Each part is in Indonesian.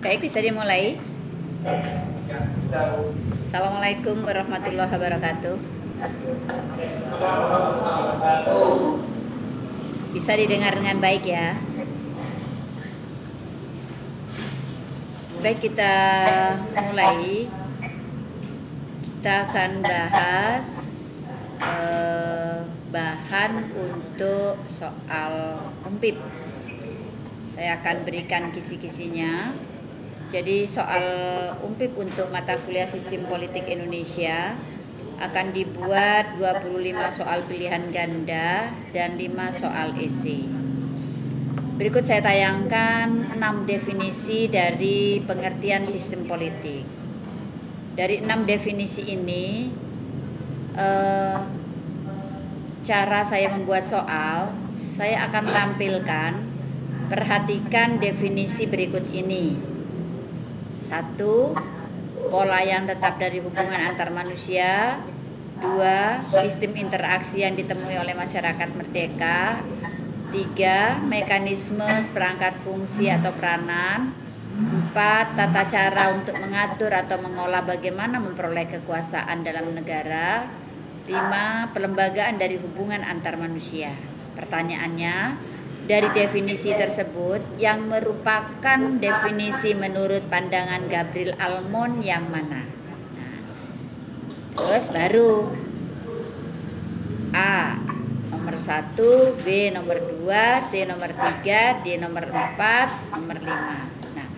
Baik, bisa dimulai. Assalamualaikum warahmatullahi wabarakatuh. Bisa didengar dengan baik ya. Baik, kita mulai. Kita akan bahas bahan untuk soal UNPIP. Saya akan berikan kisi-kisinya. Jadi soal UNPIP untuk mata kuliah Sistem Politik Indonesia akan dibuat 25 soal pilihan ganda dan 5 soal esai. Berikut saya tayangkan 6 definisi dari pengertian sistem politik. Dari 6 definisi ini, cara saya membuat soal, saya akan tampilkan, perhatikan definisi berikut ini. 1. Pola yang tetap dari hubungan antar manusia. 2. Sistem interaksi yang ditemui oleh masyarakat merdeka. 3. Mekanisme seperangkat fungsi atau peranan. 4. Tata cara untuk mengatur atau mengolah bagaimana memperoleh kekuasaan dalam negara. 5. Pelembagaan dari hubungan antar manusia. Pertanyaannya, dari definisi tersebut yang merupakan definisi menurut pandangan Gabriel Almond yang mana? Nah, terus baru A nomor 1, B nomor 2, C nomor 3, D nomor 4, nomor 5. Nah,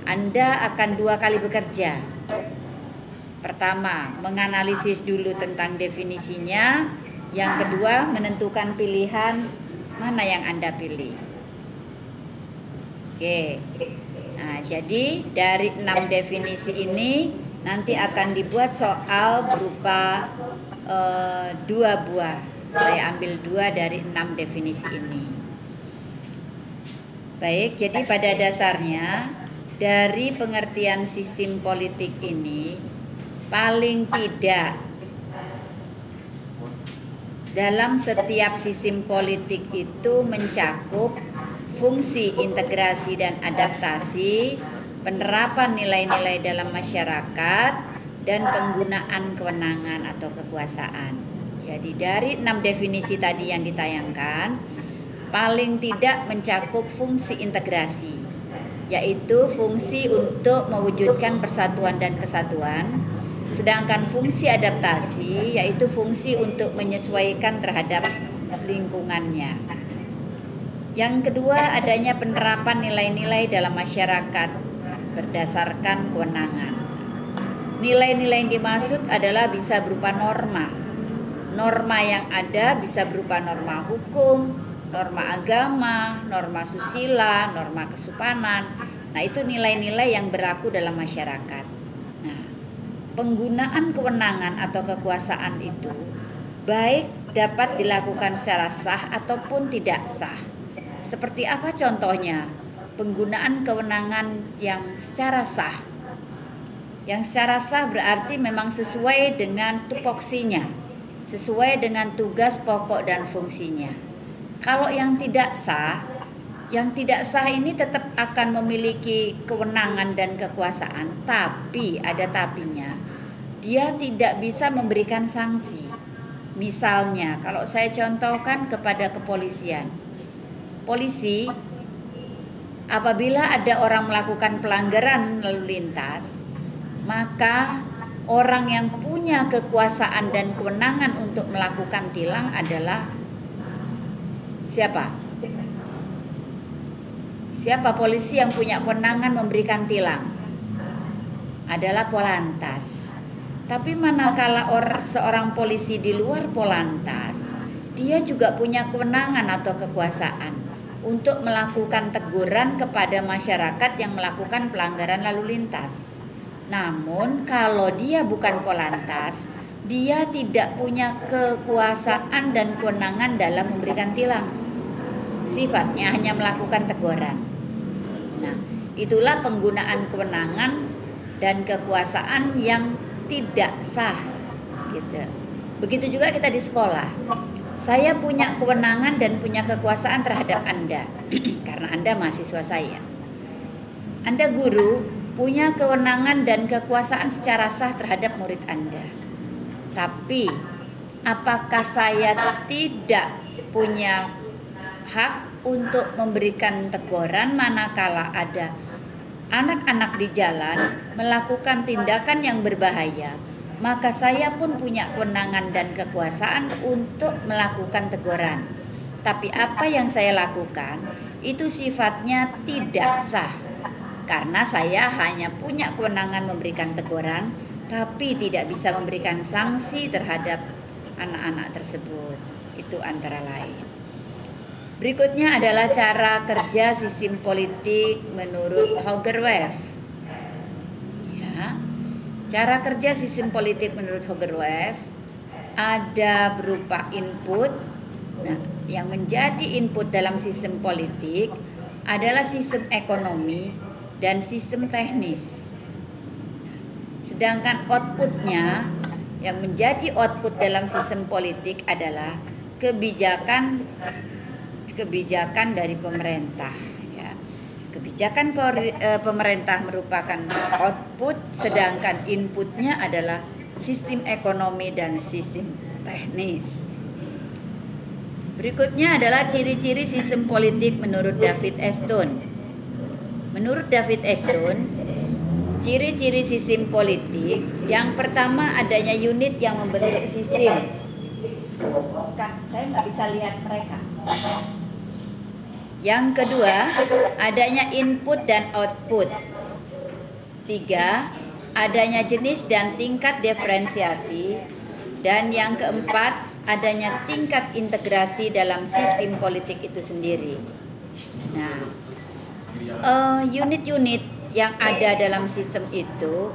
Anda akan 2 kali bekerja. Pertama, menganalisis dulu tentang definisinya. Yang kedua, menentukan pilihan mana yang Anda pilih. Oke. Nah, jadi dari 6 definisi ini nanti akan dibuat soal berupa 2 buah. Saya ambil 2 dari 6 definisi ini. Baik, jadi pada dasarnya dari pengertian sistem politik ini paling tidak dalam setiap sistem politik itu mencakup fungsi integrasi dan adaptasi, penerapan nilai-nilai dalam masyarakat, dan penggunaan kewenangan atau kekuasaan. Jadi dari 6 definisi tadi yang ditayangkan, paling tidak mencakup fungsi integrasi, yaitu fungsi untuk mewujudkan persatuan dan kesatuan. Sedangkan fungsi adaptasi yaitu fungsi untuk menyesuaikan terhadap lingkungannya. Yang kedua, adanya penerapan nilai-nilai dalam masyarakat berdasarkan kewenangan. Nilai-nilai yang dimaksud adalah bisa berupa norma. Norma yang ada bisa berupa norma hukum, norma agama, norma susila, norma kesopanan. Nah, itu nilai-nilai yang berlaku dalam masyarakat. Penggunaan kewenangan atau kekuasaan itu baik dapat dilakukan secara sah ataupun tidak sah. Seperti apa contohnya? Penggunaan kewenangan yang secara sah. Yang secara sah berarti memang sesuai dengan tupoksinya, sesuai dengan tugas pokok dan fungsinya. Kalau yang tidak sah ini tetap akan memiliki kewenangan dan kekuasaan, tapi ada tapinya. Dia tidak bisa memberikan sanksi. Misalnya, kalau saya contohkan kepada kepolisian. Polisi, apabila ada orang melakukan pelanggaran lalu lintas, maka orang yang punya kekuasaan dan kewenangan untuk melakukan tilang adalah siapa? Siapa polisi yang punya kewenangan memberikan tilang? Adalah Polantas. Tapi manakala seorang polisi di luar Polantas, dia juga punya kewenangan atau kekuasaan untuk melakukan teguran kepada masyarakat yang melakukan pelanggaran lalu lintas. Namun kalau dia bukan Polantas, dia tidak punya kekuasaan dan kewenangan dalam memberikan tilang. Sifatnya hanya melakukan teguran. Nah, itulah penggunaan kewenangan dan kekuasaan yang tidak sah, gitu. Begitu juga kita di sekolah. Saya punya kewenangan dan punya kekuasaan terhadap Anda karena Anda mahasiswa saya. Anda guru punya kewenangan dan kekuasaan secara sah terhadap murid Anda. Tapi apakah saya tidak punya hak untuk memberikan teguran manakala ada anak-anak di jalan melakukan tindakan yang berbahaya? Maka saya pun punya kewenangan dan kekuasaan untuk melakukan teguran. Tapi apa yang saya lakukan itu sifatnya tidak sah, karena saya hanya punya kewenangan memberikan teguran, tapi tidak bisa memberikan sanksi terhadap anak-anak tersebut. Itu antara lain. Berikutnya adalah cara kerja sistem politik menurut Hoogerwerf. Ya. Cara kerja sistem politik menurut Hoogerwerf ada berupa input. Nah, yang menjadi input dalam sistem politik adalah sistem ekonomi dan sistem teknis. Sedangkan outputnya, yang menjadi output dalam sistem politik adalah kebijakan dari pemerintah. Ya. Kebijakan pemerintah merupakan output, sedangkan inputnya adalah sistem ekonomi dan sistem teknis. Berikutnya adalah ciri-ciri sistem politik menurut David Eston. Menurut David Eston, ciri-ciri sistem politik yang pertama adanya unit yang membentuk sistem. Saya nggak bisa lihat mereka. Yang kedua, adanya input dan output. 3, adanya jenis dan tingkat diferensiasi. Dan yang keempat, adanya tingkat integrasi dalam sistem politik itu sendiri. Nah, unit-unit yang ada dalam sistem itu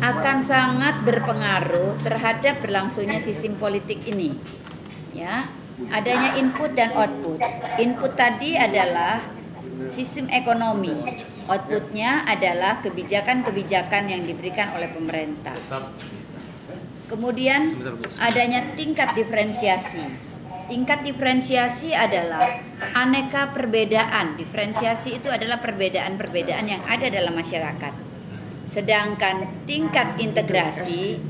akan sangat berpengaruh terhadap berlangsungnya sistem politik ini. Ya, adanya input dan output. Input tadi adalah sistem ekonomi. Outputnya adalah kebijakan-kebijakan yang diberikan oleh pemerintah. Kemudian adanya tingkat diferensiasi. Tingkat diferensiasi adalah aneka perbedaan. Diferensiasi itu adalah perbedaan-perbedaan yang ada dalam masyarakat. Sedangkan tingkat integrasi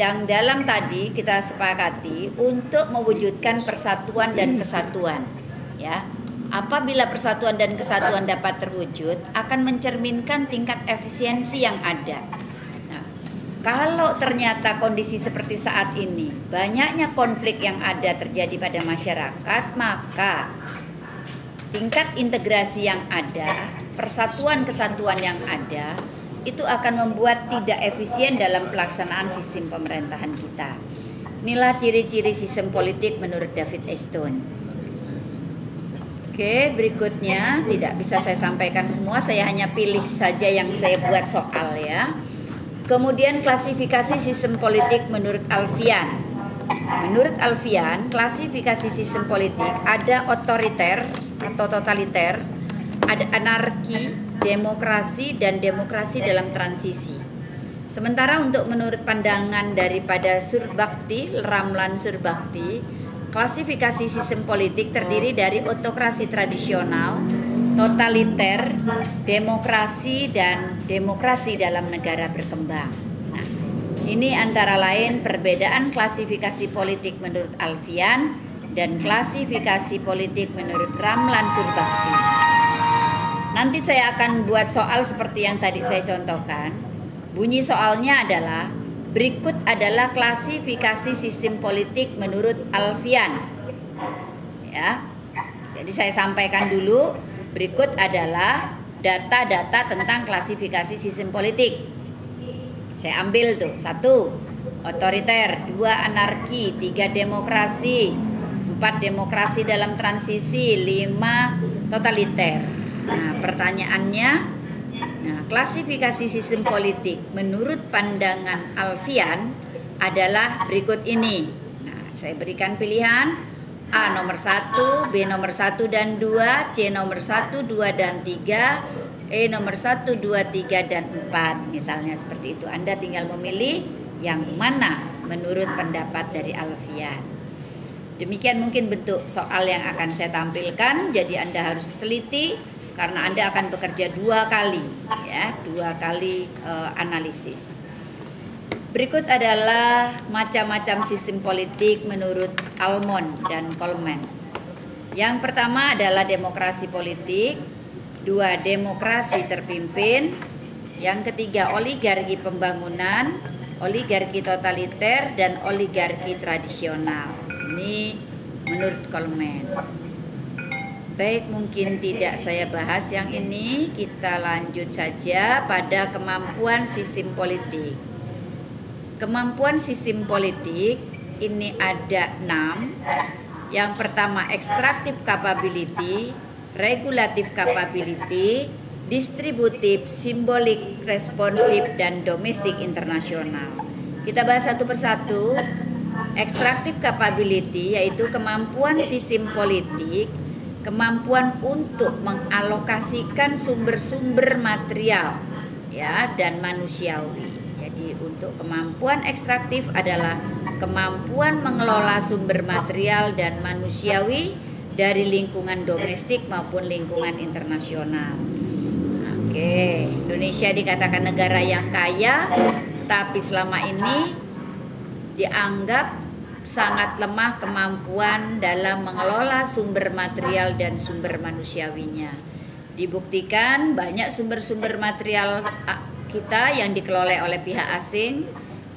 dan dalam tadi kita sepakati untuk mewujudkan persatuan dan kesatuan. Ya, apabila persatuan dan kesatuan dapat terwujud, akan mencerminkan tingkat efisiensi yang ada. Kalau ternyata kondisi seperti saat ini, banyaknya konflik yang ada terjadi pada masyarakat, maka tingkat integrasi yang ada, persatuan kesatuan yang ada, itu akan membuat tidak efisien dalam pelaksanaan sistem pemerintahan kita. Inilah ciri-ciri sistem politik menurut David Eston. Oke, berikutnya tidak bisa saya sampaikan semua, saya hanya pilih saja yang saya buat soal ya. Kemudian klasifikasi sistem politik menurut Alfian. Menurut Alfian, klasifikasi sistem politik ada otoriter atau totaliter, ada anarki, demokrasi, dan demokrasi dalam transisi. Sementara untuk menurut pandangan daripada Surbakti, Ramlan Surbakti, klasifikasi sistem politik terdiri dari otokrasi tradisional, totaliter, demokrasi, dan demokrasi dalam negara berkembang. Nah, ini antara lain perbedaan klasifikasi politik menurut Alfian dan klasifikasi politik menurut Ramlan Surbakti. Nanti saya akan buat soal seperti yang tadi saya contohkan. Bunyi soalnya adalah, berikut adalah klasifikasi sistem politik menurut Alfian. Ya, jadi saya sampaikan dulu. Berikut adalah data-data tentang klasifikasi sistem politik. Saya ambil tuh. 1, otoriter. 2, anarki. 3, demokrasi. 4, demokrasi dalam transisi. 5, totaliter. Nah, pertanyaannya, klasifikasi sistem politik menurut pandangan Alfian adalah berikut ini. Nah, saya berikan pilihan. A nomor 1, B nomor 1 dan 2, C nomor 1, 2 dan 3, E nomor 1, 2, 3 dan 4. Misalnya seperti itu. Anda tinggal memilih yang mana menurut pendapat dari Alfian. Demikian mungkin bentuk soal yang akan saya tampilkan. Jadi Anda harus teliti karena Anda akan bekerja 2 kali, ya, 2 kali analisis. Berikut adalah macam-macam sistem politik menurut Almond dan Coleman. Yang pertama adalah demokrasi politik, 2 demokrasi terpimpin, yang ketiga oligarki pembangunan, oligarki totaliter, dan oligarki tradisional. Ini menurut Coleman. Baik, mungkin tidak saya bahas yang ini, kita lanjut saja pada kemampuan sistem politik. Kemampuan sistem politik ini ada 6. Yang pertama extractive capability, regulative capability, distributive, symbolic, responsive, dan domestic internasional. Kita bahas satu persatu. Extractive capability yaitu kemampuan sistem politik, kemampuan untuk mengalokasikan sumber-sumber material, ya, dan manusiawi. Jadi untuk kemampuan ekstraktif adalah kemampuan mengelola sumber material dan manusiawi dari lingkungan domestik maupun lingkungan internasional. Oke, Indonesia dikatakan negara yang kaya, tapi selama ini dianggap sangat lemah kemampuan dalam mengelola sumber material dan sumber manusiawinya. Dibuktikan banyak sumber-sumber material kita yang dikelola oleh pihak asing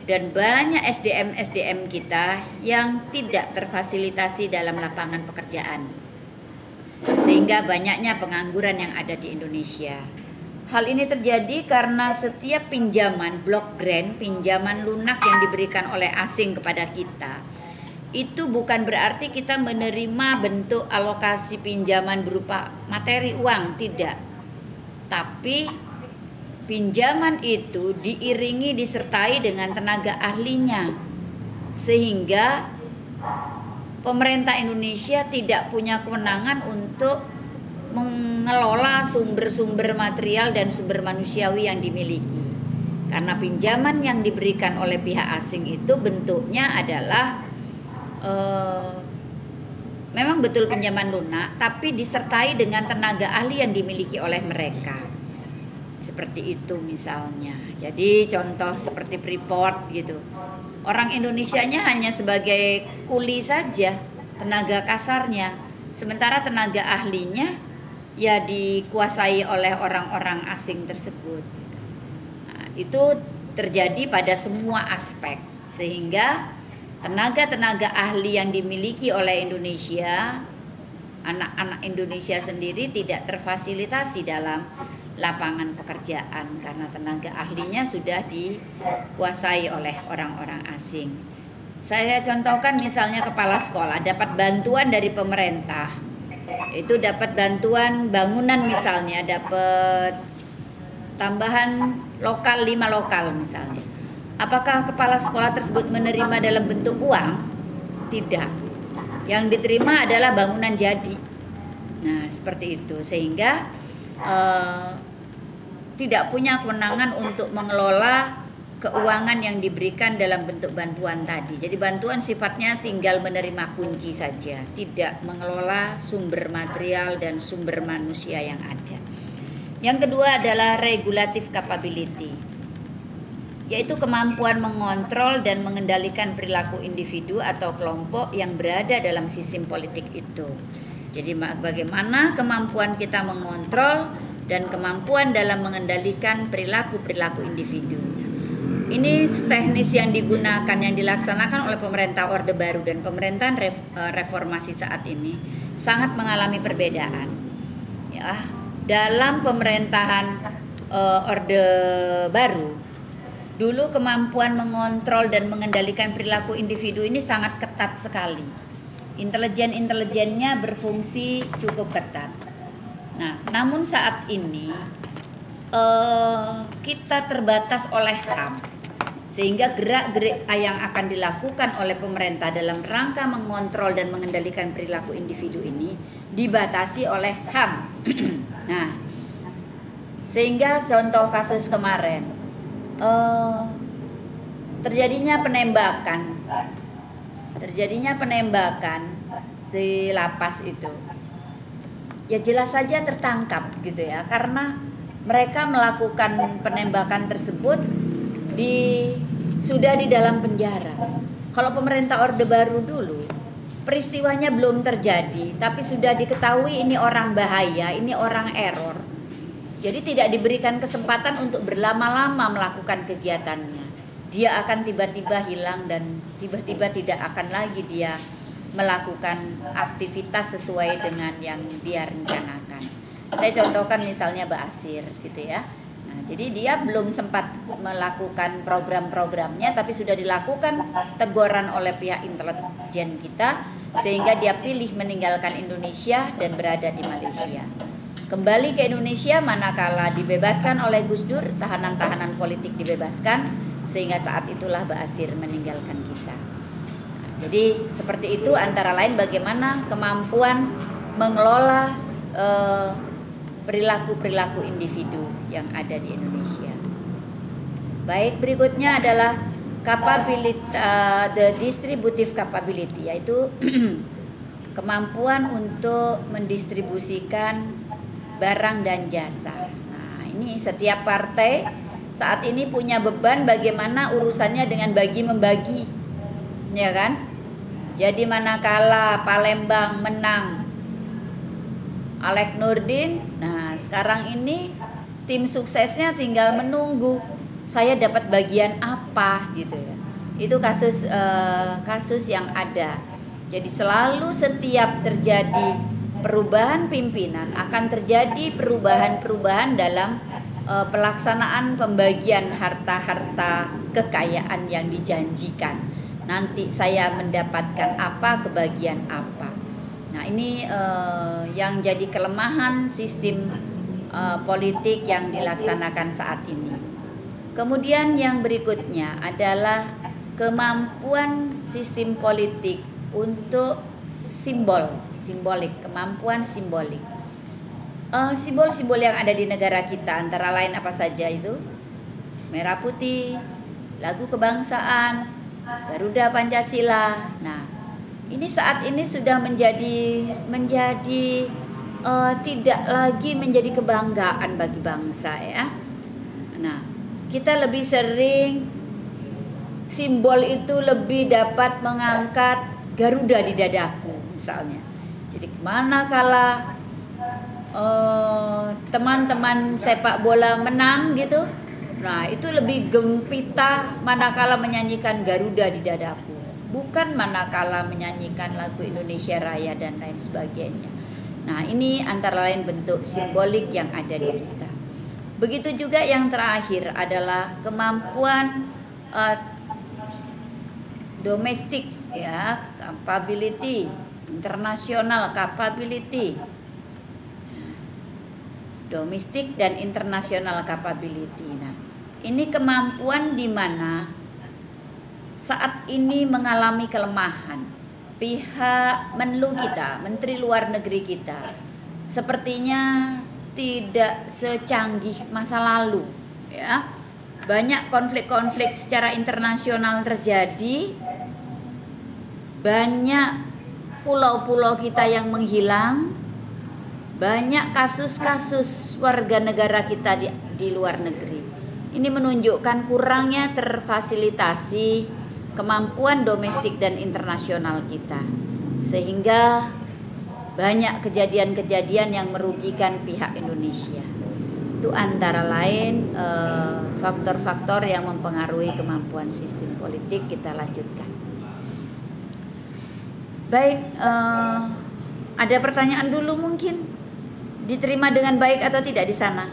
dan banyak SDM kita yang tidak terfasilitasi dalam lapangan pekerjaan. Sehingga banyaknya pengangguran yang ada di Indonesia. Hal ini terjadi karena setiap pinjaman block grant, pinjaman lunak yang diberikan oleh asing kepada kita, itu bukan berarti kita menerima bentuk alokasi pinjaman berupa materi uang, tidak. Tapi pinjaman itu diiringi disertai dengan tenaga ahlinya, sehingga pemerintah Indonesia tidak punya kewenangan untuk mengelola sumber-sumber material dan sumber manusiawi yang dimiliki. Karena pinjaman yang diberikan oleh pihak asing itu bentuknya adalah memang betul pinjaman lunak, tapi disertai dengan tenaga ahli yang dimiliki oleh mereka. Seperti itu misalnya. Jadi contoh seperti Freeport gitu. Orang Indonesianya hanya sebagai kuli saja, tenaga kasarnya. Sementara tenaga ahlinya ya dikuasai oleh orang-orang asing tersebut. Nah, itu terjadi pada semua aspek. Sehingga tenaga-tenaga ahli yang dimiliki oleh Indonesia, anak-anak Indonesia sendiri tidak terfasilitasi dalam lapangan pekerjaan karena tenaga ahlinya sudah dikuasai oleh orang-orang asing. Saya contohkan misalnya kepala sekolah dapat bantuan dari pemerintah, itu dapat bantuan bangunan misalnya, dapat tambahan lokal 5 lokal misalnya. Apakah kepala sekolah tersebut menerima dalam bentuk uang? Tidak. Yang diterima adalah bangunan jadi. Nah, seperti itu. Sehingga tidak punya kewenangan untuk mengelola keuangan yang diberikan dalam bentuk bantuan tadi. Jadi bantuan sifatnya tinggal menerima kunci saja, tidak mengelola sumber material dan sumber manusia yang ada. Yang kedua adalah regulative capability, yaitu kemampuan mengontrol dan mengendalikan perilaku individu atau kelompok yang berada dalam sistem politik itu. Jadi bagaimana kemampuan kita mengontrol dan kemampuan dalam mengendalikan perilaku-perilaku individu. Ini teknis yang digunakan, yang dilaksanakan oleh pemerintah Orde Baru dan pemerintahan reformasi saat ini sangat mengalami perbedaan. Ya, dalam pemerintahan Orde Baru, dulu kemampuan mengontrol dan mengendalikan perilaku individu ini sangat ketat sekali. Intelijen-intelijennya berfungsi cukup ketat. Nah, namun saat ini kita terbatas oleh HAM, sehingga gerak-gerik yang akan dilakukan oleh pemerintah dalam rangka mengontrol dan mengendalikan perilaku individu ini dibatasi oleh HAM. Nah, sehingga contoh kasus kemarin terjadinya penembakan di lapas itu. ya jelas saja tertangkap gitu ya, karena mereka melakukan penembakan tersebut sudah di dalam penjara. Kalau pemerintah Orde Baru dulu, peristiwanya belum terjadi, tapi sudah diketahui ini orang bahaya, ini orang error. Jadi tidak diberikan kesempatan untuk berlama-lama melakukan kegiatannya. Dia akan tiba-tiba hilang dan tiba-tiba tidak akan lagi dia melakukan aktivitas sesuai dengan yang dia rencanakan. Saya contohkan misalnya Ba'asyir gitu ya. Nah, jadi dia belum sempat melakukan program-programnya, tapi sudah dilakukan teguran oleh pihak intelijen kita sehingga dia pilih meninggalkan Indonesia dan berada di Malaysia. Kembali ke Indonesia manakala dibebaskan oleh Gus Dur, tahanan-tahanan politik dibebaskan, sehingga saat itulah Ba'asyir meninggalkan kita. Nah, jadi seperti itu antara lain bagaimana kemampuan mengelola perilaku-perilaku individu yang ada di Indonesia. Baik, berikutnya adalah the distributive capability, yaitu kemampuan untuk mendistribusikan barang dan jasa. Nah, ini setiap partai saat ini punya beban bagaimana urusannya dengan bagi-membagi, ya kan? Jadi manakala Palembang menang Alek Nurdin, nah sekarang ini tim suksesnya tinggal menunggu saya dapat bagian apa gitu ya. Itu kasus yang ada. Jadi selalu setiap terjadi perubahan pimpinan akan terjadi perubahan-perubahan dalam pelaksanaan pembagian harta-harta kekayaan yang dijanjikan. Nanti saya mendapatkan apa, kebagian apa. Nah, ini yang jadi kelemahan sistem politik yang dilaksanakan saat ini. Kemudian yang berikutnya adalah kemampuan sistem politik untuk simbolik, kemampuan simbolik. Simbol-simbol yang ada di negara kita antara lain apa saja itu? Merah putih, lagu kebangsaan, Garuda Pancasila. Nah, ini saat ini sudah menjadi tidak lagi menjadi kebanggaan bagi bangsa ya. Nah, kita lebih sering simbol itu lebih dapat mengangkat Garuda di dadaku misalnya. Jadi manakala teman-teman sepak bola menang gitu, nah itu lebih gempita manakala menyanyikan Garuda di dadaku, bukan manakala menyanyikan lagu Indonesia Raya dan lain sebagainya. Nah, ini antara lain bentuk simbolik yang ada di kita. Begitu juga yang terakhir adalah kemampuan domestik ya, capability, international capability. Domestik dan international capability. Nah, ini kemampuan di mana saat ini mengalami kelemahan. Pihak Menlu kita, Menteri Luar Negeri kita, sepertinya tidak secanggih masa lalu, ya. Banyak konflik-konflik secara internasional terjadi, banyak pulau-pulau kita yang menghilang, banyak kasus-kasus warga negara kita di luar negeri. Ini menunjukkan kurangnya terfasilitasi kemampuan domestik dan internasional kita, sehingga banyak kejadian-kejadian yang merugikan pihak Indonesia. Itu antara lain faktor-faktor yang mempengaruhi kemampuan sistem politik. Kita lanjutkan. Baik, ada pertanyaan dulu mungkin. Diterima dengan baik atau tidak di sana?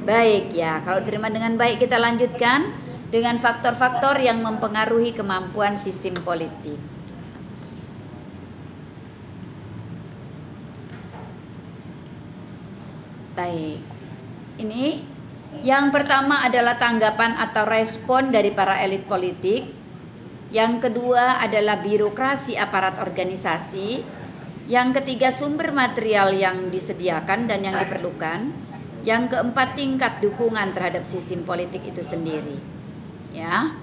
Baik ya, kalau diterima dengan baik kita lanjutkan dengan faktor-faktor yang mempengaruhi kemampuan sistem politik. Baik, ini yang pertama adalah tanggapan atau respon dari para elit politik. Yang kedua adalah birokrasi aparat organisasi. Yang ketiga sumber material yang disediakan dan yang diperlukan. Yang keempat tingkat dukungan terhadap sistem politik itu sendiri. Ya,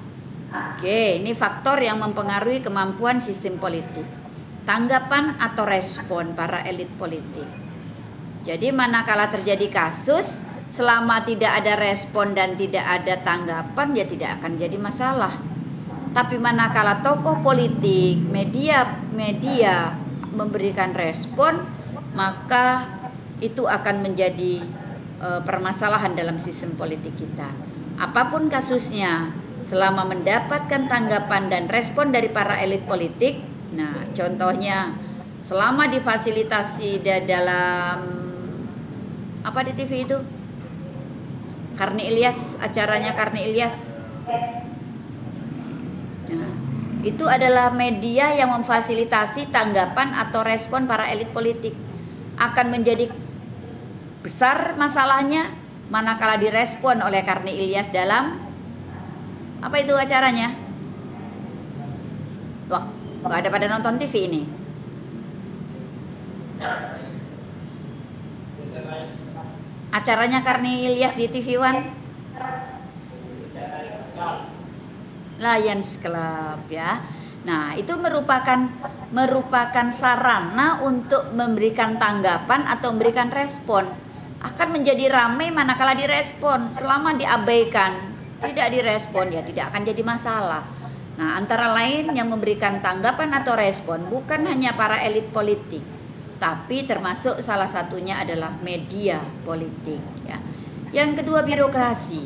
oke, ini faktor yang mempengaruhi kemampuan sistem politik. tanggapan atau respon para elit politik. Jadi manakala terjadi kasus, selama tidak ada respon dan tidak ada tanggapan, ya tidak akan jadi masalah. Tapi manakala tokoh politik, media memberikan respon, maka itu akan menjadi permasalahan dalam sistem politik kita. Apapun kasusnya, selama mendapatkan tanggapan dan respon dari para elit politik, nah contohnya selama difasilitasi dalam apa di TV itu, Karni Ilyas, acaranya Karni Ilyas. Nah, itu adalah media yang memfasilitasi tanggapan atau respon para elit politik. Akan menjadi besar masalahnya manakala direspon oleh Karni Ilyas dalam apa itu acaranya? Wah, nggak ada pada nonton TV ini. Acaranya Karni Ilyas di TV One, Lions Club ya. Nah, itu merupakan sarana untuk memberikan tanggapan atau memberikan respon. Akan menjadi ramai manakala direspon. Selama diabaikan, tidak direspon, ya tidak akan jadi masalah. Nah, antara lain yang memberikan tanggapan atau respon bukan hanya para elit politik, tapi termasuk salah satunya adalah media politik ya. Yang kedua, birokrasi.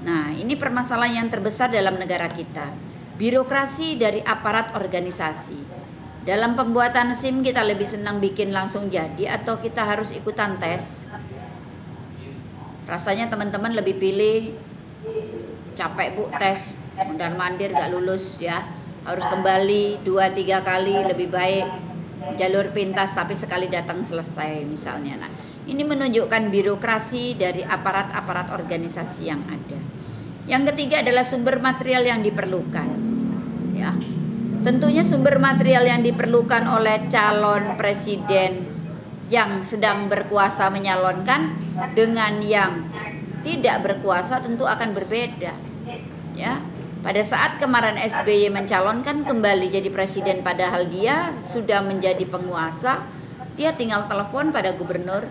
Nah, ini permasalahan yang terbesar dalam negara kita. Birokrasi dari aparat organisasi. Dalam pembuatan SIM kita lebih senang bikin langsung jadi atau kita harus ikutan tes? Rasanya teman-teman lebih pilih capek bu tes, mondar mandir gak lulus ya, harus kembali 2-3 kali, lebih baik jalur pintas tapi sekali datang selesai misalnya. Nah, ini menunjukkan birokrasi dari aparat-aparat organisasi yang ada. Yang ketiga adalah sumber material yang diperlukan ya. Tentunya sumber material yang diperlukan oleh calon presiden yang sedang berkuasa menyalonkan dengan yang tidak berkuasa tentu akan berbeda ya. Pada saat kemarin SBY mencalonkan kembali jadi presiden padahal dia sudah menjadi penguasa, dia tinggal telepon pada gubernur,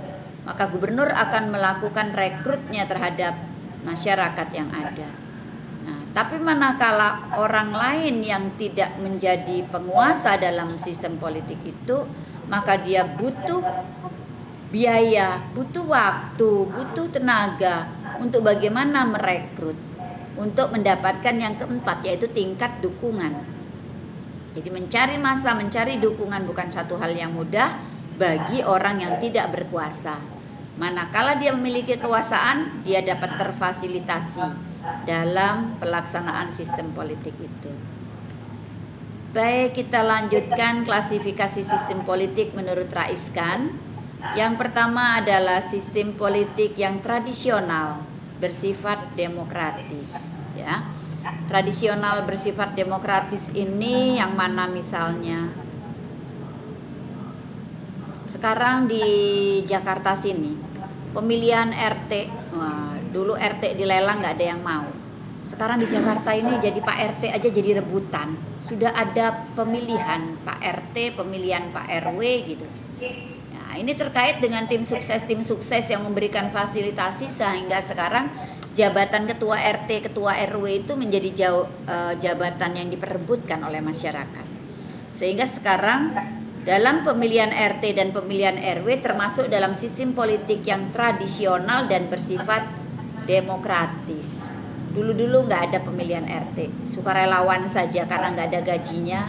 maka gubernur akan melakukan rekrutnya terhadap masyarakat yang ada. Nah, tapi manakala orang lain yang tidak menjadi penguasa dalam sistem politik itu, maka dia butuh biaya, butuh waktu, butuh tenaga untuk bagaimana merekrut, untuk mendapatkan yang keempat, yaitu tingkat dukungan. Jadi mencari massa, mencari dukungan bukan satu hal yang mudah bagi orang yang tidak berkuasa. Manakala dia memiliki kekuasaan, dia dapat terfasilitasi dalam pelaksanaan sistem politik itu. Baik, kita lanjutkan klasifikasi sistem politik menurut Rais Khan. Yang pertama adalah sistem politik yang tradisional, bersifat demokratis ya. Tradisional bersifat demokratis ini yang mana misalnya sekarang di Jakarta sini pemilihan RT, wah, dulu RT dilelang nggak ada yang mau. Sekarang di Jakarta ini jadi Pak RT aja jadi rebutan. Sudah ada pemilihan Pak RT, pemilihan Pak RW gitu. Nah, ini terkait dengan tim sukses yang memberikan fasilitasi sehingga sekarang jabatan ketua RT, ketua RW itu menjadi jabatan yang diperebutkan oleh masyarakat. Sehingga sekarang dalam pemilihan RT dan pemilihan RW termasuk dalam sistem politik yang tradisional dan bersifat demokratis. Dulu-dulu nggak ada pemilihan RT, sukarelawan saja karena nggak ada gajinya,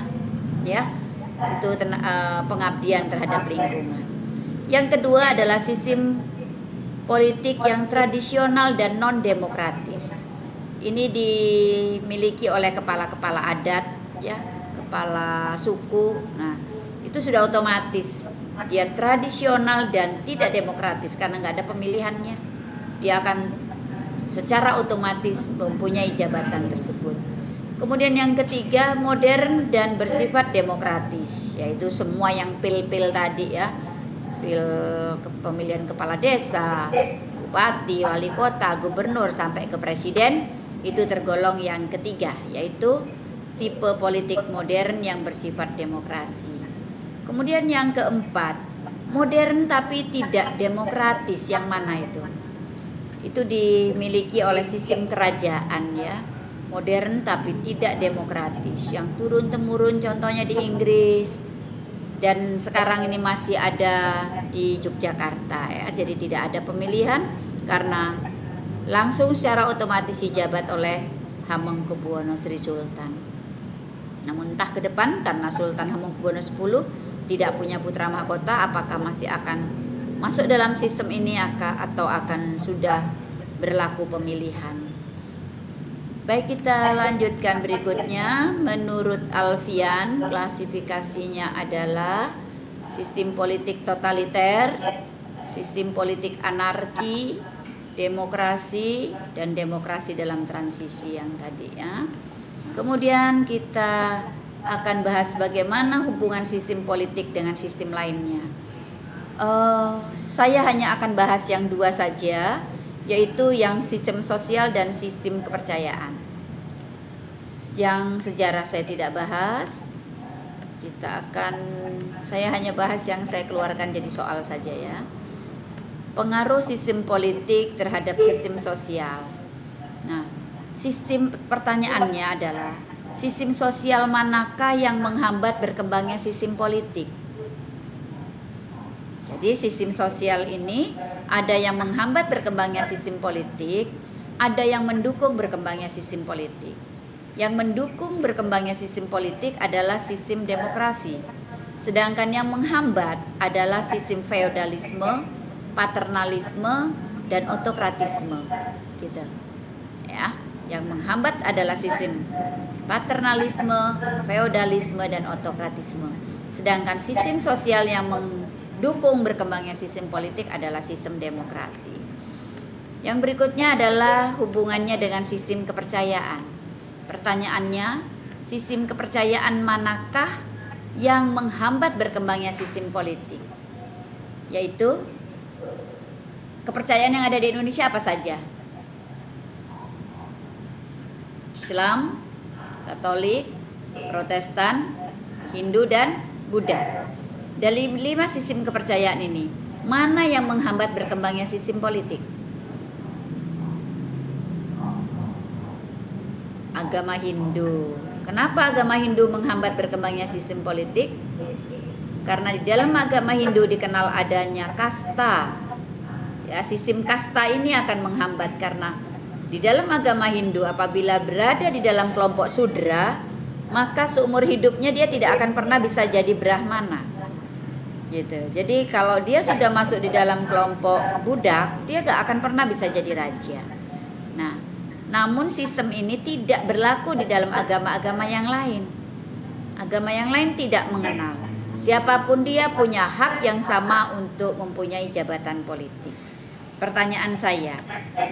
ya itu pengabdian terhadap lingkungan. Yang kedua adalah sistem politik yang tradisional dan non demokratis. Ini dimiliki oleh kepala-kepala adat, ya, kepala suku. Nah, itu sudah otomatis dia tradisional dan tidak demokratis karena nggak ada pemilihannya. Dia akan secara otomatis mempunyai jabatan tersebut. Kemudian yang ketiga, modern dan bersifat demokratis, yaitu semua yang pil-pil tadi ya, pil pemilihan kepala desa, bupati, wali kota, gubernur sampai ke presiden, itu tergolong yang ketiga, yaitu tipe politik modern yang bersifat demokrasi. Kemudian yang keempat, modern tapi tidak demokratis. Yang mana itu? Itu dimiliki oleh sistem kerajaan ya. Modern tapi tidak demokratis, yang turun-temurun contohnya di Inggris, dan sekarang ini masih ada di Yogyakarta ya. Jadi tidak ada pemilihan karena langsung secara otomatis dijabat oleh Hamengkubuwono Sri Sultan. Namun entah ke depan karena Sultan Hamengkubuwono X tidak punya putra mahkota, apakah masih akan masuk dalam sistem ini atau akan sudah berlaku pemilihan. Baik, kita lanjutkan berikutnya. Menurut Alfian, klasifikasinya adalah sistem politik totaliter, sistem politik anarki, demokrasi, dan demokrasi dalam transisi yang tadi ya. Kemudian kita akan bahas bagaimana hubungan sistem politik dengan sistem lainnya. Saya hanya akan bahas yang dua saja, yaitu yang sistem sosial dan sistem kepercayaan. Yang sejarah saya tidak bahas. Saya hanya bahas yang saya keluarkan jadi soal saja ya. Pengaruh sistem politik terhadap sistem sosial. Nah, pertanyaannya adalah sistem sosial manakah yang menghambat berkembangnya sistem politik? Jadi sistem sosial ini ada yang menghambat berkembangnya sistem politik, ada yang mendukung berkembangnya sistem politik. Yang mendukung berkembangnya sistem politik adalah sistem demokrasi, sedangkan yang menghambat adalah sistem feodalisme, paternalisme, dan otokratisme. Gitu. Ya, yang menghambat adalah sistem paternalisme, feodalisme, dan otokratisme. Sedangkan sistem sosial yang mendukung berkembangnya sistem politik adalah sistem demokrasi. Yang berikutnya adalah hubungannya dengan sistem kepercayaan. Pertanyaannya, sistem kepercayaan manakah yang menghambat berkembangnya sistem politik? Yaitu kepercayaan yang ada di Indonesia apa saja? Islam, Katolik, Protestan, Hindu, dan Buddha. Dari 5 sistem kepercayaan ini, mana yang menghambat berkembangnya sistem politik? Agama Hindu. Kenapa agama Hindu menghambat berkembangnya sistem politik? Karena di dalam agama Hindu dikenal adanya kasta. Ya, sistem kasta ini akan menghambat karena di dalam agama Hindu apabila berada di dalam kelompok sudra, maka seumur hidupnya dia tidak akan pernah bisa jadi brahmana. Gitu. Jadi kalau dia sudah masuk di dalam kelompok budak, dia gak akan pernah bisa jadi raja. Nah, namun sistem ini tidak berlaku di dalam agama-agama yang lain. Agama yang lain tidak mengenal. Siapapun dia punya hak yang sama untuk mempunyai jabatan politik. Pertanyaan saya,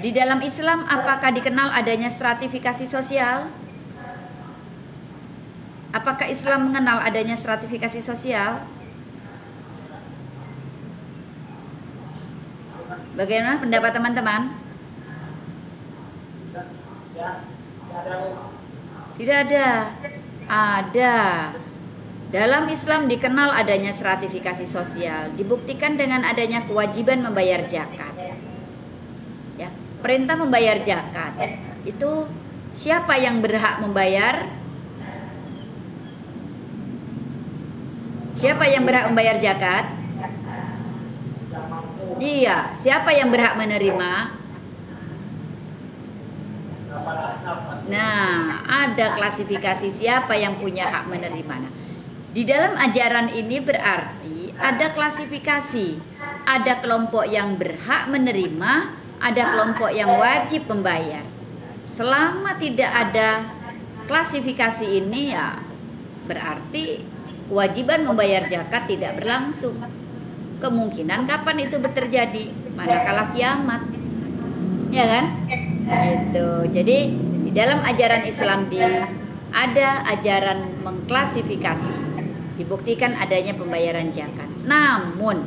di dalam Islam apakah dikenal adanya stratifikasi sosial? Apakah Islam mengenal adanya stratifikasi sosial? Bagaimana pendapat teman-teman? Tidak ada. Ada. Dalam Islam dikenal adanya stratifikasi sosial, dibuktikan dengan adanya kewajiban membayar zakat. Ya, perintah membayar zakat. Itu siapa yang berhak membayar? Siapa yang berhak membayar zakat? Iya, siapa yang berhak menerima? Nah, ada klasifikasi siapa yang punya hak menerima. Nah, di dalam ajaran ini berarti ada klasifikasi. Ada kelompok yang berhak menerima, ada kelompok yang wajib membayar. Selama tidak ada klasifikasi ini ya berarti kewajiban membayar zakat tidak berlangsung. Kemungkinan kapan itu terjadi? Manakala kiamat. Ya kan? Itu. Jadi di dalam ajaran Islam ada ajaran mengklasifikasi. Dibuktikan adanya pembayaran zakat. Namun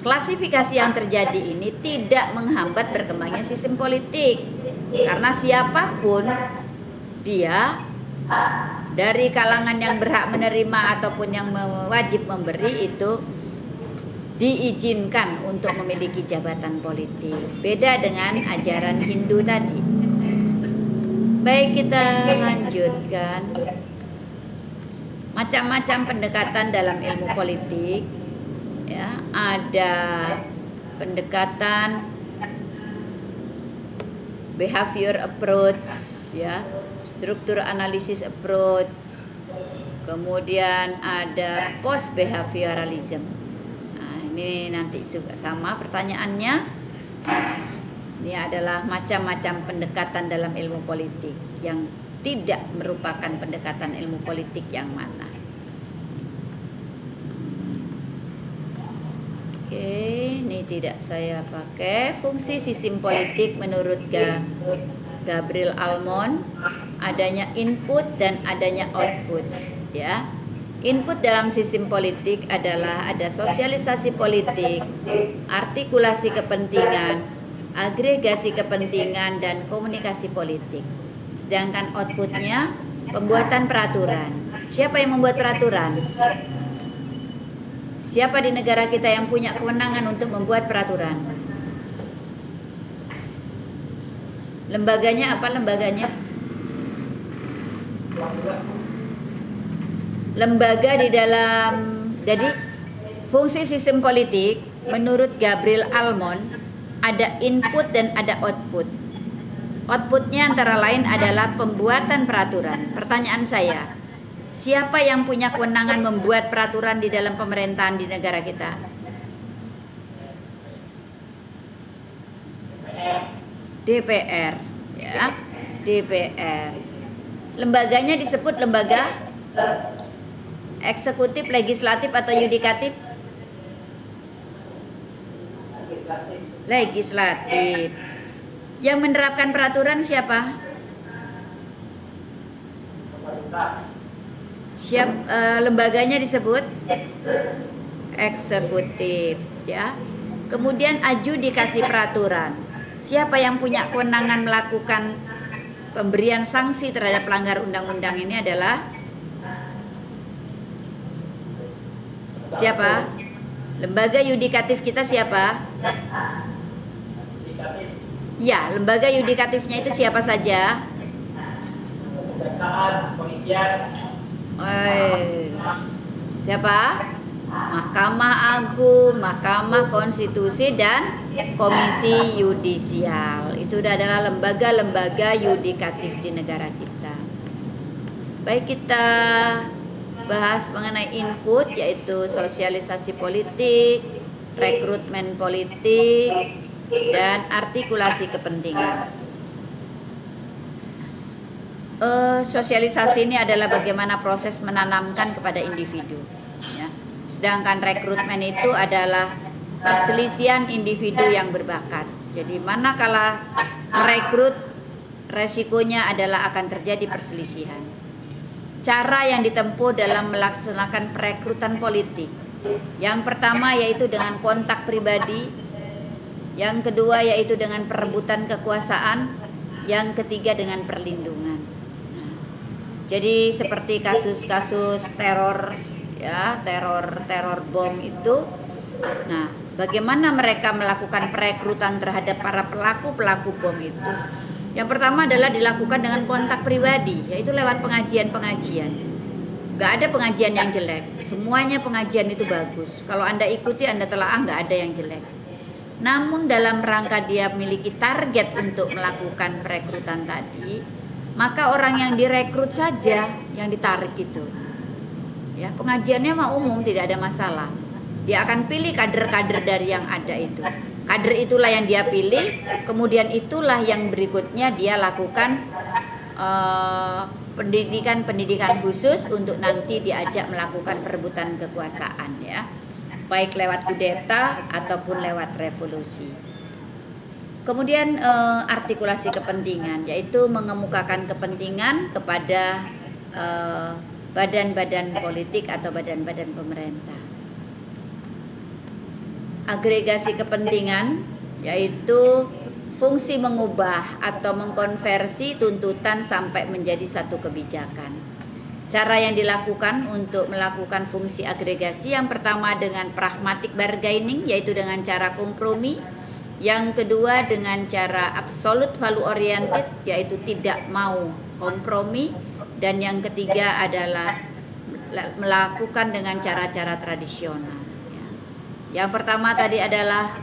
klasifikasi yang terjadi ini tidak menghambat berkembangnya sistem politik. Karena siapapun dia dari kalangan yang berhak menerima ataupun yang wajib memberi itu diizinkan untuk memiliki jabatan politik. Beda dengan ajaran Hindu tadi. Baik, kita lanjutkan. Macam-macam pendekatan dalam ilmu politik, ya, ada pendekatan behavior approach, ya, struktur analisis approach, kemudian ada post behavioralism. Nah, ini nanti juga sama pertanyaannya. Ini adalah macam-macam pendekatan dalam ilmu politik yang tidak merupakan pendekatan ilmu politik yang mana. Oke, ini tidak saya pakai. Fungsi sistem politik menurut Gabriel Almond, adanya input dan adanya output, ya. Input dalam sistem politik adalah ada sosialisasi politik, artikulasi kepentingan, agregasi kepentingan, dan komunikasi politik. Sedangkan outputnya pembuatan peraturan. Siapa yang membuat peraturan? Siapa di negara kita yang punya kewenangan untuk membuat peraturan? Lembaganya apa lembaganya? Lembaga di dalam, jadi fungsi sistem politik menurut Gabriel Almond ada input dan ada output. Outputnya antara lain adalah pembuatan peraturan. Pertanyaan saya, siapa yang punya kewenangan membuat peraturan di dalam pemerintahan di negara kita? DPR, ya, DPR. Lembaganya disebut lembaga eksekutif, legislatif, atau yudikatif? Legislatif. Yang menerapkan peraturan siapa? Lembaganya disebut eksekutif, ya. Kemudian adjudikasi peraturan. Siapa yang punya kewenangan melakukan pemberian sanksi terhadap pelanggar undang-undang ini adalah siapa? Lembaga yudikatif kita siapa? Ya, lembaga yudikatifnya itu siapa saja? Siapa? Mahkamah Agung, Mahkamah Konstitusi, dan Komisi Yudisial. Itu adalah lembaga-lembaga yudikatif di negara kita. Baik, kita bahas mengenai input, yaitu sosialisasi politik, rekrutmen politik, dan artikulasi kepentingan. Sosialisasi ini adalah bagaimana proses menanamkan kepada individu, ya. Sedangkan rekrutmen itu adalah perselisihan individu yang berbakat. Jadi manakala merekrut, resikonya adalah akan terjadi perselisihan. Cara yang ditempuh dalam melaksanakan perekrutan politik, yang pertama yaitu dengan kontak pribadi, yang kedua yaitu dengan perebutan kekuasaan, yang ketiga dengan perlindungan. Nah, jadi seperti kasus-kasus teror, ya, teror bom itu. Nah, bagaimana mereka melakukan perekrutan terhadap para pelaku bom itu? Yang pertama adalah dilakukan dengan kontak pribadi, yaitu lewat pengajian-pengajian. Gak ada pengajian yang jelek, semuanya pengajian itu bagus. Kalau Anda ikuti, Anda telaah, gak ada yang jelek. Namun dalam rangka dia memiliki target untuk melakukan perekrutan tadi, maka orang yang direkrut saja yang ditarik itu. Ya, pengajiannya mah umum, tidak ada masalah. Dia akan pilih kader-kader dari yang ada itu. Kader itulah yang dia pilih, kemudian itulah yang berikutnya dia lakukan pendidikan khusus untuk nanti diajak melakukan perebutan kekuasaan, ya. Baik lewat kudeta ataupun lewat revolusi. Kemudian artikulasi kepentingan, yaitu mengemukakan kepentingan kepada badan-badan politik atau badan-badan pemerintah. Agregasi kepentingan, yaitu fungsi mengubah atau mengkonversi tuntutan sampai menjadi satu kebijakan. Cara yang dilakukan untuk melakukan fungsi agregasi, yang pertama dengan pragmatic bargaining, yaitu dengan cara kompromi. Yang kedua dengan cara absolute value oriented, yaitu tidak mau kompromi. Dan yang ketiga adalah melakukan dengan cara-cara tradisional. Yang pertama tadi adalah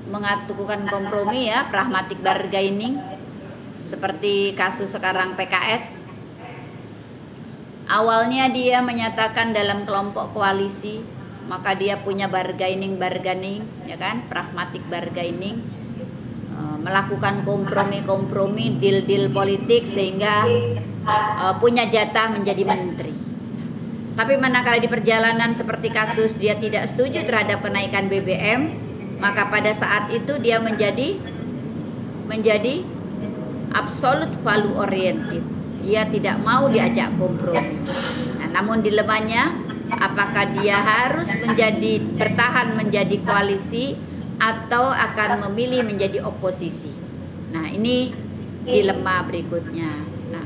melakukan kompromi, ya, pragmatic bargaining. Seperti kasus sekarang PKS, awalnya dia menyatakan dalam kelompok koalisi, maka dia punya bargaining, ya kan, pragmatic bargaining, melakukan kompromi, deal politik sehingga punya jatah menjadi menteri. Tapi manakala di perjalanan seperti kasus dia tidak setuju terhadap kenaikan BBM, maka pada saat itu dia menjadi absolute value oriented. Dia tidak mau diajak kompromi. Nah, namun dilemanya, apakah dia harus bertahan menjadi koalisi atau akan memilih menjadi oposisi? Nah, ini dilema berikutnya. Nah,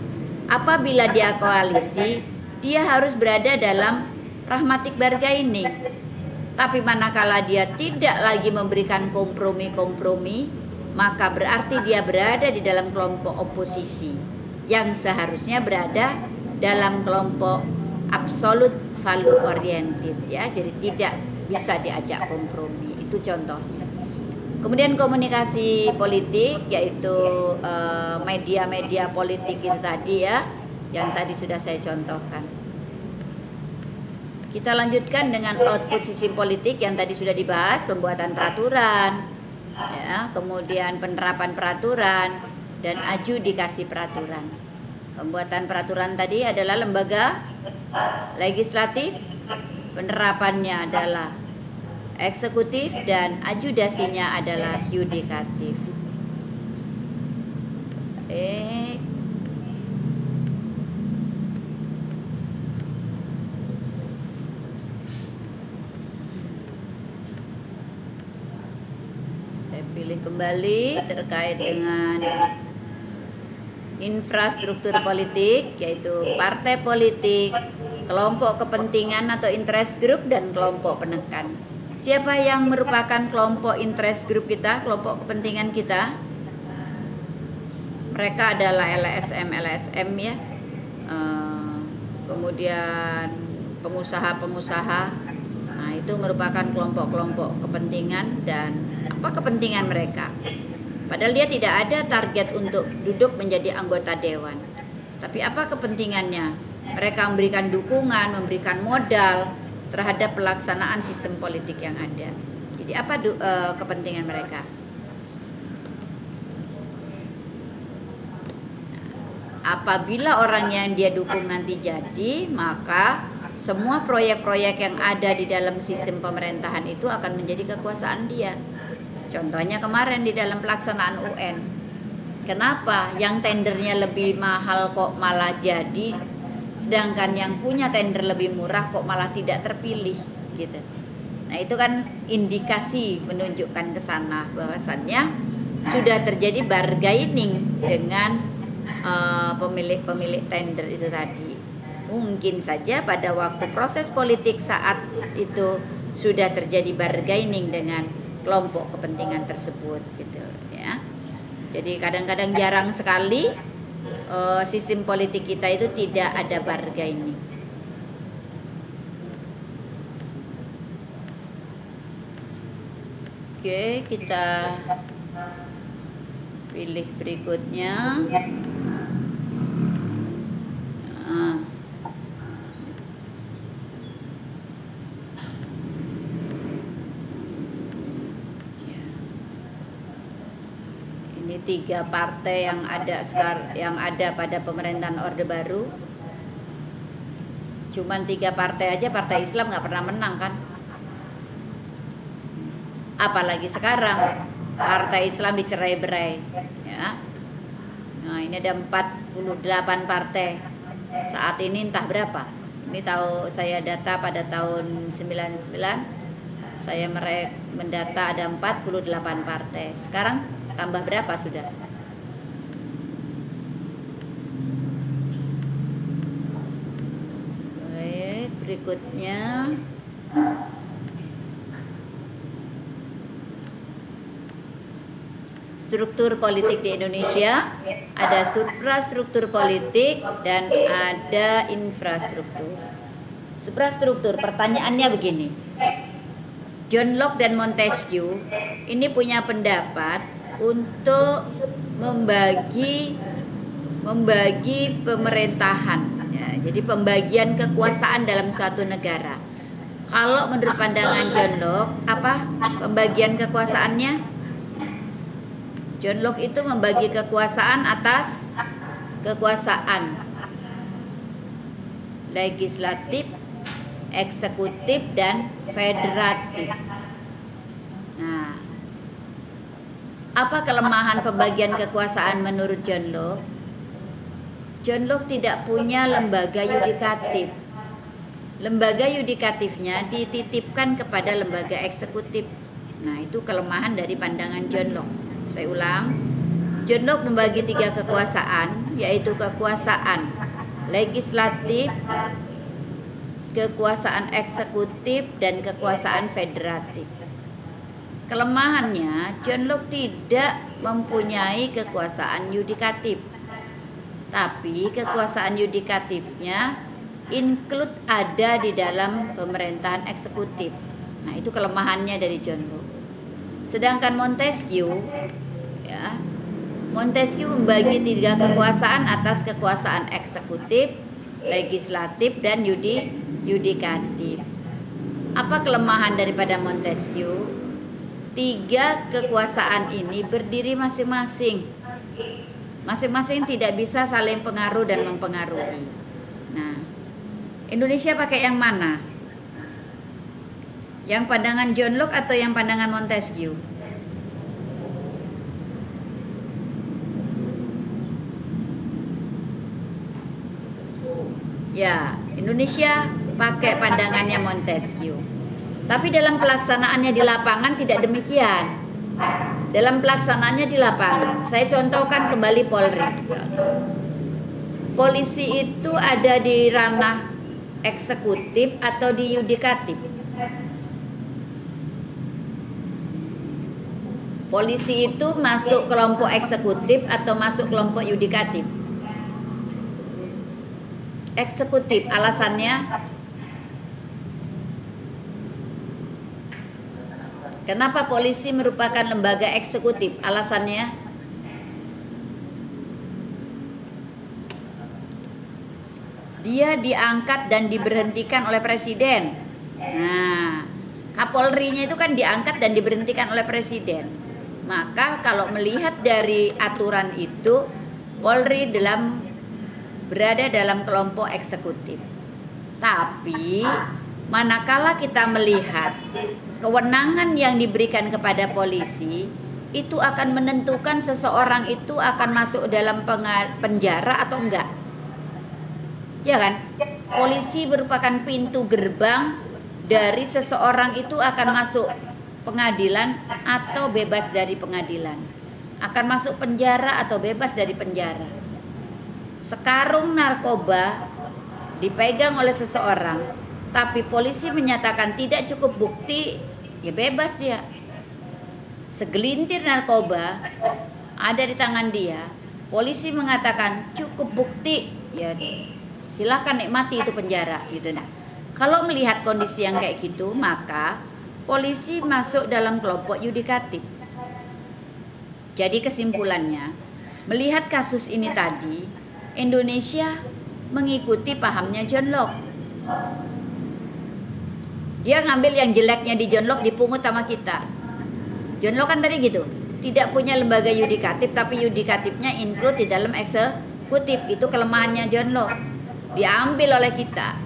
apabila dia koalisi, dia harus berada dalam pragmatic bargaining. Tapi manakala dia tidak lagi memberikan kompromi, maka berarti dia berada di dalam kelompok oposisi yang seharusnya berada dalam kelompok absolute value oriented, ya. Jadi tidak bisa diajak kompromi. Itu contohnya. Kemudian komunikasi politik, yaitu media-media politik itu tadi, ya, yang tadi sudah saya contohkan. Kita lanjutkan dengan output sistem politik yang tadi sudah dibahas, pembuatan peraturan, ya, kemudian penerapan peraturan dan adjudikasi peraturan. Pembuatan peraturan tadi adalah lembaga legislatif, penerapannya adalah eksekutif, dan adjudasinya adalah yudikatif. Pilih kembali terkait dengan infrastruktur politik, yaitu partai politik, kelompok kepentingan atau interest group, dan kelompok penekan. Siapa yang merupakan kelompok interest group kita, kelompok kepentingan kita? Mereka adalah LSM, ya. Kemudian pengusaha-pengusaha. Nah, itu merupakan kelompok-kelompok kepentingan. Dan apa kepentingan mereka? Padahal dia tidak ada target untuk duduk menjadi anggota dewan. Tapi apa kepentingannya? Mereka memberikan dukungan, memberikan modal terhadap pelaksanaan sistem politik yang ada. Jadi apa kepentingan mereka? Apabila orang yang dia dukung nanti jadi, maka semua proyek-proyek yang ada di dalam sistem pemerintahan itu akan menjadi kekuasaan dia. Contohnya kemarin di dalam pelaksanaan UN. Kenapa yang tendernya lebih mahal kok malah jadi, sedangkan yang punya tender lebih murah kok malah tidak terpilih, gitu. Nah, itu kan indikasi menunjukkan ke sana bahwasannya sudah terjadi bargaining dengan pemilik tender itu tadi. Mungkin saja pada waktu proses politik saat itu sudah terjadi bargaining dengan kelompok kepentingan tersebut, gitu, ya. Jadi kadang-kadang jarang sekali sistem politik kita itu tidak ada bargaining. Oke, kita pilih berikutnya. Ini 3 partai yang ada pada pemerintahan Orde Baru. Cuman 3 partai aja, partai Islam nggak pernah menang kan? Apalagi sekarang partai Islam dicerai-berai, ya. Nah, ini ada 48 partai. Saat ini entah berapa. Ini tahu saya data pada tahun 99. Saya mendata ada 48 partai. Sekarang tambah berapa sudah? berikutnya struktur politik di Indonesia. Ada suprastruktur politik dan ada infrastruktur. Suprastruktur, pertanyaannya begini. John Locke dan Montesquieu ini punya pendapat untuk membagi pemerintahan, ya, jadi pembagian kekuasaan dalam suatu negara. Kalau menurut pandangan John Locke, apa pembagian kekuasaannya? John Locke itu membagi kekuasaan atas kekuasaan legislatif, eksekutif, dan federatif. Nah, apa kelemahan pembagian kekuasaan menurut John Locke? John Locke tidak punya lembaga yudikatif. Lembaga yudikatifnya dititipkan kepada lembaga eksekutif. Nah, itu kelemahan dari pandangan John Locke. Saya ulang, John Locke membagi 3 kekuasaan, yaitu kekuasaan legislatif, kekuasaan eksekutif, dan kekuasaan federatif. Kelemahannya, John Locke tidak mempunyai kekuasaan yudikatif. Tapi kekuasaan yudikatifnya include ada di dalam pemerintahan eksekutif. Nah, itu kelemahannya dari John Locke. Sedangkan Montesquieu, ya, Montesquieu membagi 3 kekuasaan atas kekuasaan eksekutif, legislatif, dan yudikatif. Apa kelemahan daripada Montesquieu? 3 kekuasaan ini berdiri masing-masing. Masing-masing tidak bisa saling pengaruh dan mempengaruhi. Nah, Indonesia pakai yang mana? Yang pandangan John Locke atau yang pandangan Montesquieu? Ya, Indonesia pakai pandangannya Montesquieu. Tapi dalam pelaksanaannya di lapangan tidak demikian. Dalam pelaksanaannya di lapangan, saya contohkan kembali Polri misalnya. Polisi itu ada di ranah eksekutif atau di yudikatif? Polisi itu masuk kelompok eksekutif atau masuk kelompok yudikatif? Eksekutif. Alasannya? Kenapa polisi merupakan lembaga eksekutif? Alasannya? Dia diangkat dan diberhentikan oleh presiden. Nah, Kapolrinya itu kan diangkat dan diberhentikan oleh presiden. Maka kalau melihat dari aturan itu, Polri berada dalam kelompok eksekutif. Tapi manakala kita melihat kewenangan yang diberikan kepada polisi, itu akan menentukan seseorang itu akan masuk dalam penjara atau enggak. Ya kan? Polisi merupakan pintu gerbang dari seseorang itu akan masuk pengadilan atau bebas dari pengadilan. Akan masuk penjara atau bebas dari penjara. Sekarung narkoba dipegang oleh seseorang, tapi polisi menyatakan tidak cukup bukti, ya bebas dia. Segelintir narkoba ada di tangan dia, polisi mengatakan cukup bukti, ya silakan nikmati itu penjara gitu. Nah, kalau melihat kondisi yang kayak gitu, maka polisi masuk dalam kelompok yudikatif. Jadi kesimpulannya, melihat kasus ini tadi, Indonesia mengikuti pahamnya John Locke. Dia ngambil yang jeleknya di John Locke, dipungut sama kita. John Locke kan tadi gitu, tidak punya lembaga yudikatif, tapi yudikatifnya include di dalam eksekutif. Itu kelemahannya John Locke, diambil oleh kita.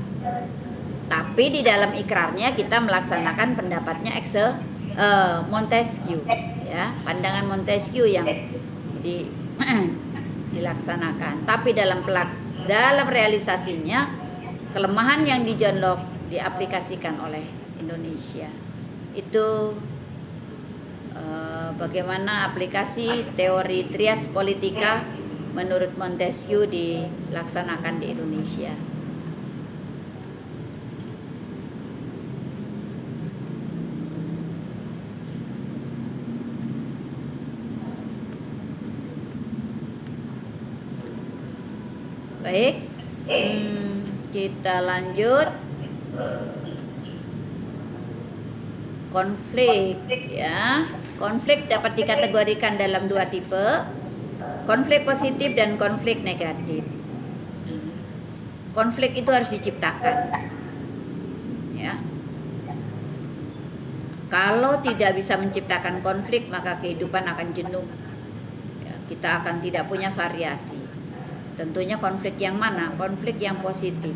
Tapi di dalam ikrarnya kita melaksanakan pendapatnya Montesquieu, ya, pandangan Montesquieu yang dilaksanakan. Tapi dalam realisasinya, kelemahan yang di John Locke diaplikasikan oleh Indonesia. Itu bagaimana aplikasi teori trias politika menurut Montesquieu dilaksanakan di Indonesia. Baik, kita lanjut. Konflik, ya. Konflik dapat dikategorikan dalam dua tipe, konflik positif dan konflik negatif. Konflik itu harus diciptakan, ya. Kalau tidak bisa menciptakan konflik, maka kehidupan akan jenuh, ya, kita akan tidak punya variasi. Tentunya konflik yang mana? Konflik yang positif,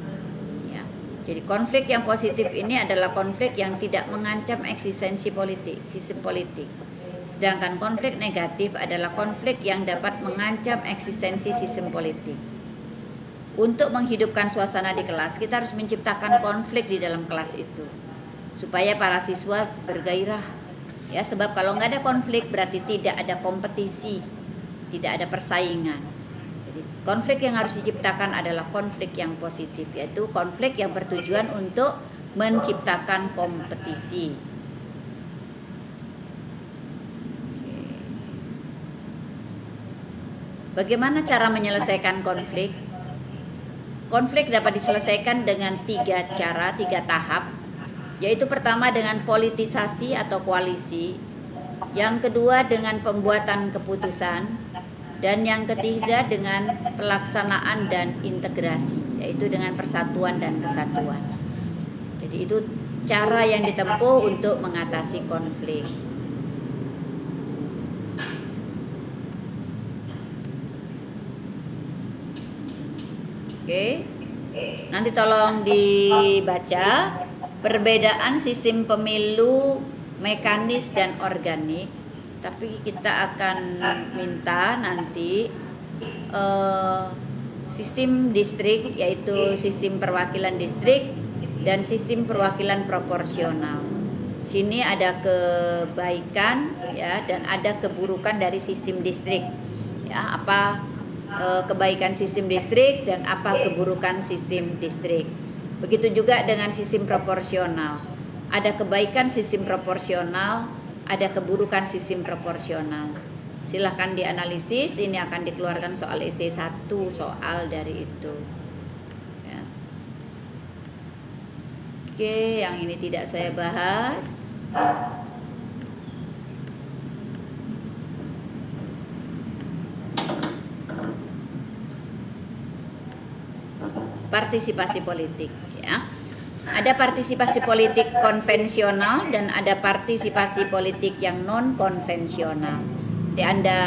ya. Jadi konflik yang positif ini adalah konflik yang tidak mengancam eksistensi politik, sistem politik. Sedangkan konflik negatif adalah konflik yang dapat mengancam eksistensi sistem politik. Untuk menghidupkan suasana di kelas, kita harus menciptakan konflik di dalam kelas itu, supaya para siswa bergairah. Ya, sebab kalau nggak ada konflik berarti tidak ada kompetisi, tidak ada persaingan. Jadi konflik yang harus diciptakan adalah konflik yang positif, yaitu konflik yang bertujuan untuk menciptakan kompetisi. Bagaimana cara menyelesaikan konflik? Konflik dapat diselesaikan dengan tiga cara, tiga tahap, yaitu pertama dengan politisasi atau koalisi, yang kedua dengan pembuatan keputusan, dan yang ketiga dengan pelaksanaan dan integrasi, yaitu dengan persatuan dan kesatuan. Jadi itu cara yang ditempuh untuk mengatasi konflik. Oke, nanti tolong dibaca perbedaan sistem pemilu mekanis dan organik. Tapi kita akan minta nanti sistem distrik, yaitu sistem perwakilan distrik dan sistem perwakilan proporsional. Sini ada kebaikan, ya, dan ada keburukan dari sistem distrik. Ya, apa kebaikan sistem distrik dan apa keburukan sistem distrik. Begitu juga dengan sistem proporsional. Ada kebaikan sistem proporsional, ada keburukan sistem proporsional. Silahkan dianalisis, ini akan dikeluarkan soal esai 1 soal dari itu. Ya. Oke, yang ini tidak saya bahas. Partisipasi politik, ya. Ada partisipasi politik konvensional dan ada partisipasi politik yang non konvensional. Jadi Anda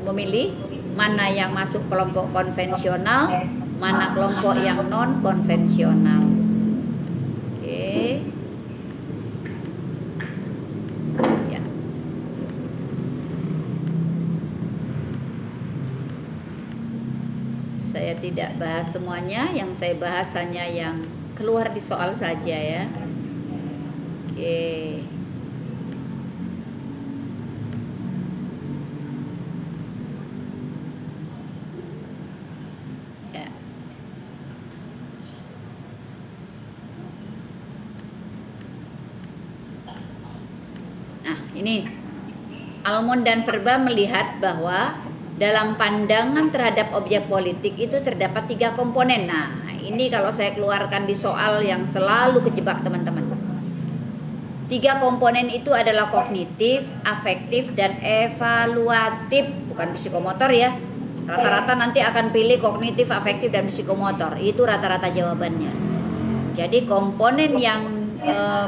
memilih mana yang masuk kelompok konvensional, mana kelompok yang non konvensional. Oke. Ya. Saya tidak bahas semuanya, yang saya bahas hanya yang keluar di soal saja, ya. Oke. Ya. Nah, ini Almond dan Verba melihat bahwa dalam pandangan terhadap objek politik itu terdapat 3 komponen. Nah, ini kalau saya keluarkan di soal yang selalu kejebak teman-teman. 3 komponen itu adalah kognitif, afektif, dan evaluatif. Bukan psikomotor, ya. Rata-rata nanti akan pilih kognitif, afektif, dan psikomotor. Itu rata-rata jawabannya. Jadi komponen yang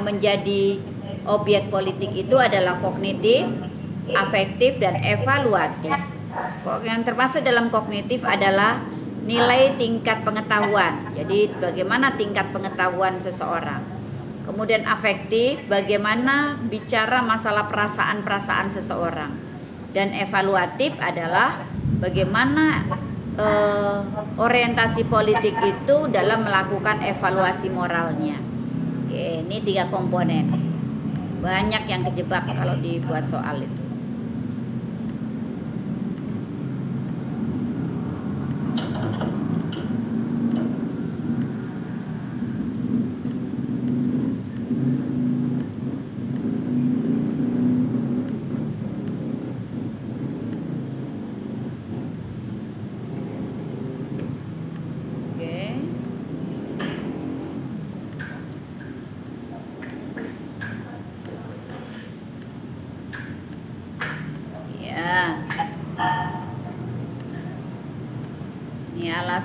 menjadi objek politik itu adalah kognitif, afektif, dan evaluatif. Yang termasuk dalam kognitif adalah nilai tingkat pengetahuan. Jadi bagaimana tingkat pengetahuan seseorang. Kemudian afektif, bagaimana bicara masalah perasaan-perasaan seseorang. Dan evaluatif adalah bagaimana orientasi politik itu dalam melakukan evaluasi moralnya. Oke, ini 3 komponen. Banyak yang kejebak kalau dibuat soal itu.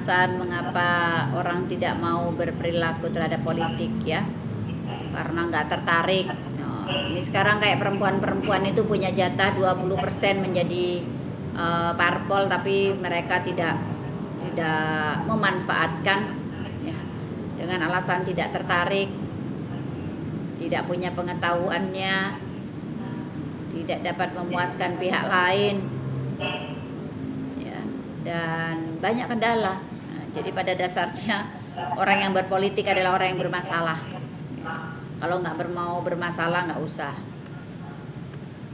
alasan mengapa orang tidak mau berperilaku terhadap politik ya, karena nggak tertarik. Ini sekarang kayak perempuan-perempuan itu punya jatah 20% menjadi parpol, tapi mereka tidak memanfaatkan ya, dengan alasan tidak tertarik, tidak punya pengetahuannya, tidak dapat memuaskan pihak lain ya, dan banyak kendala. Jadi pada dasarnya orang yang berpolitik adalah orang yang bermasalah. Kalau nggak mau bermasalah nggak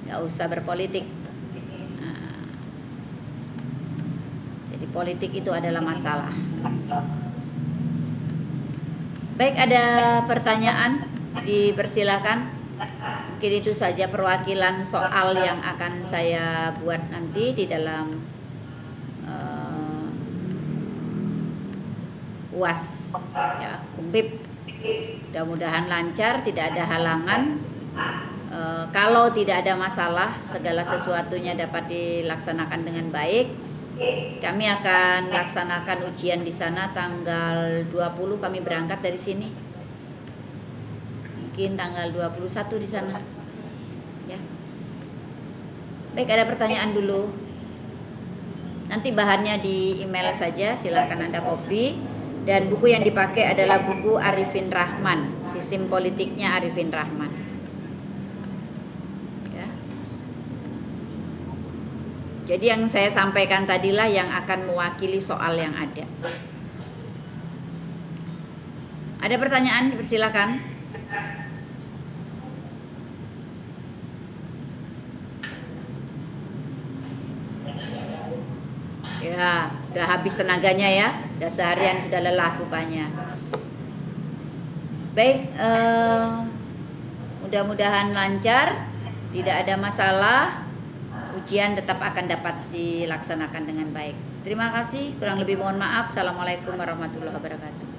usah berpolitik. Jadi politik itu adalah masalah. Baik, ada pertanyaan, dipersilakan. Mungkin itu saja perwakilan soal yang akan saya buat nanti di dalam UAS ya, UMPIP. Mudah-mudahan lancar, tidak ada halangan. Kalau tidak ada masalah, segala sesuatunya dapat dilaksanakan dengan baik. Kami akan laksanakan ujian di sana tanggal 20, kami berangkat dari sini. Mungkin tanggal 21 di sana. Ya. Baik, ada pertanyaan dulu. Nanti bahannya di email saja, silakan Anda copy. Dan buku yang dipakai adalah buku Arifin Rahman, Sistem Politiknya Arifin Rahman. Ya. Jadi yang saya sampaikan tadilah yang akan mewakili soal yang ada. Ada pertanyaan? Persilakan. Ya, udah habis tenaganya ya. Udah seharian sudah lelah rupanya. Baik, mudah-mudahan lancar, tidak ada masalah. Ujian tetap akan dapat dilaksanakan dengan baik. Terima kasih, kurang lebih mohon maaf. Assalamualaikum warahmatullahi wabarakatuh.